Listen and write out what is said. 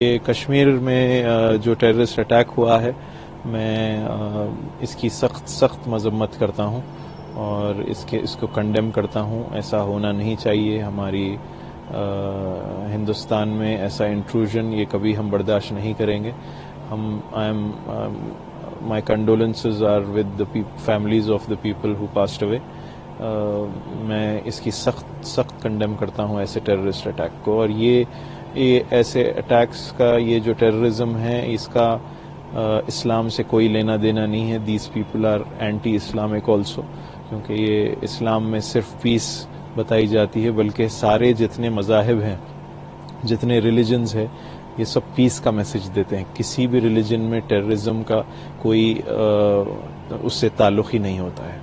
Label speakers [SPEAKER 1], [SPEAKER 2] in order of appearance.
[SPEAKER 1] یہ کشمیر میں جو ٹیررسٹ اٹیک ہوا ہے، میں اس کی سخت مذمت کرتا ہوں اور اس کو کنڈیم کرتا ہوں. ایسا ہونا نہیں چاہیے. ہماری ہندوستان میں ایسا انٹروژن یہ کبھی ہم برداشت نہیں کریں گے. My condolences are with the families of the people who passed away. میں اس کی سخت کنڈیم کرتا ہوں ایسے ٹیررسٹ اٹیک کو. اور یہ ایسے اٹیکس کا یہ جو ٹیررزم ہے اس کا اسلام سے کوئی لینا دینا نہیں ہے. These people are anti Islamic also, کیونکہ یہ اسلام میں صرف پیس بتائی جاتی ہے، بلکہ سارے جتنے مذاہب ہیں، جتنے ریلیجنز ہیں، یہ سب پیس کا میسج دیتے ہیں. کسی بھی ریلیجن میں ٹیررزم کا کوئی اس سے تعلق ہی نہیں ہوتا ہے.